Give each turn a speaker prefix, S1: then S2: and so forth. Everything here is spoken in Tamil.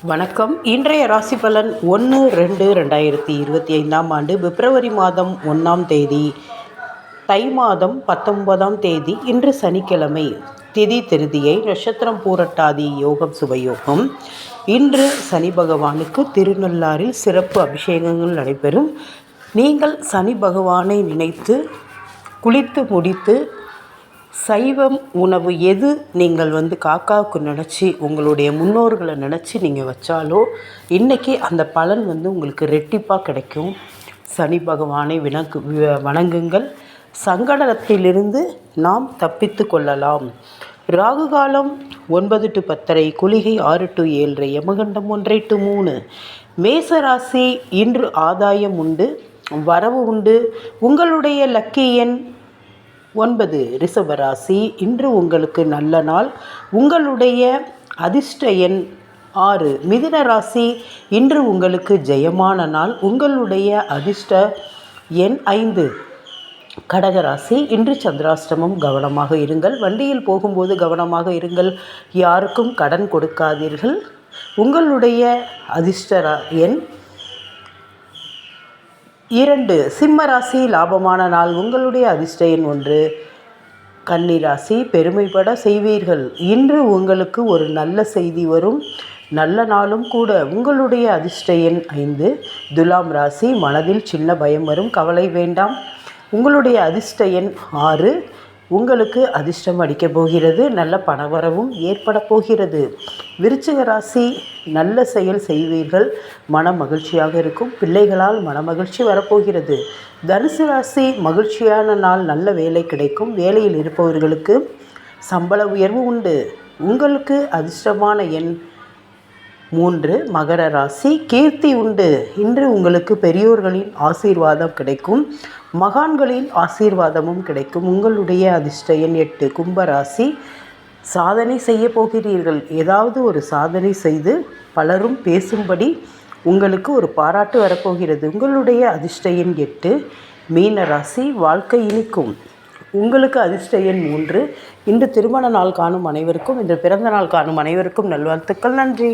S1: வணக்கம். இன்றைய ராசி பலன் 1-2-2025 பிப்ரவரி மாதம் 1ஆம் தேதி, தை மாதம் 19ஆம் தேதி. இன்று சனிக்கிழமை. திதி திருதியை, நட்சத்திரம் பூரட்டாதி, யோகம் சுபயோகம். இன்று சனி பகவானுக்கு திருநள்ளாறில் சிறப்பு அபிஷேகங்கள் நடைபெறும். நீங்கள் சனி பகவானை நினைத்து குளித்து முடித்து சைவம் உணவு எது நீங்கள் காக்காவுக்கு நினச்சி உங்களுடைய முன்னோர்களை நினச்சி நீங்கள் வச்சாலோ இன்றைக்கி அந்த பலன் உங்களுக்கு ரெட்டிப்பாக கிடைக்கும். சனி பகவானை வணங்குங்கள். சங்கடத்திலிருந்து நாம் தப்பித்து கொள்ளலாம். ராகு காலம் 9 to 10:30, குளிகை 6 to 7:30, யமகண்டம் 1 to 3. மேசராசி. இன்று ஆதாயம் உண்டு, வரவு உண்டு. உங்களுடைய லக்கி எண் 9. ரிஷபராசி. இன்று உங்களுக்கு நல்ல நாள். உங்களுடைய அதிர்ஷ்ட எண் 6. மிதுன ராசி. இன்று உங்களுக்கு ஜெயமான நாள். உங்களுடைய அதிர்ஷ்ட எண் 5. கடகராசி. இன்று சந்திராஷ்டமம். கவனமாக இருங்கள். வண்டியில் போகும்போது கவனமாக இருங்கள். யாருக்கும் கடன் கொடுக்காதீர்கள். உங்களுடைய அதிர்ஷ்ட எண் 2. சிம்மராசி. லாபமான நாள். உங்களுடைய அதிர்ஷ்ட எண் 1. கன்னிராசி. பெருமைப்பட செய்வீர்கள். இன்று உங்களுக்கு ஒரு நல்ல செய்தி வரும். நல்ல நாளும் கூட. உங்களுடைய அதிர்ஷ்ட எண் 5. துலாம் ராசி. மனதில் சின்ன பயம் வரும், கவலை வேண்டாம். உங்களுடைய அதிர்ஷ்ட எண் 6. உங்களுக்கு அதிர்ஷ்டம் அடிக்கப் போகிறது. நல்ல பணவரவும் ஏற்பட போகிறது. விருச்சிக ராசி. நல்ல செயல் செய்வீர்கள். மன மகிழ்ச்சியாக இருக்கும். பிள்ளைகளால் மன மகிழ்ச்சி வரப்போகிறது. தனுசு ராசி. மகிழ்ச்சியான நாள். நல்ல வேலை கிடைக்கும். வேலையில் இருப்பவர்களுக்கு சம்பள உயர்வு உண்டு. உங்களுக்கு அதிர்ஷ்டமான எண் 3. மகர ராசி. கீர்த்தி உண்டு. இன்று உங்களுக்கு பெரியோர்களின் ஆசீர்வாதம் கிடைக்கும். மகான்களின் ஆசீர்வாதமும் கிடைக்கும். உங்களுடைய அதிர்ஷ்ட எண் 8. கும்பராசி. சாதனை செய்ய போகிறீர்கள். ஏதாவது ஒரு சாதனை செய்து பலரும் பேசும்படி உங்களுக்கு ஒரு பாராட்டு வரப்போகிறது. உங்களுடைய அதிர்ஷ்ட எண் 8. மீன ராசி. வாழ்க்கை இனிக்கும். உங்களுக்கு அதிர்ஷ்ட எண் 3. இன்று திருமண நாள் காணும் அனைவருக்கும், இன்று பிறந்த நாள் காணும் அனைவருக்கும் நல்வாழ்த்துக்கள். நன்றி.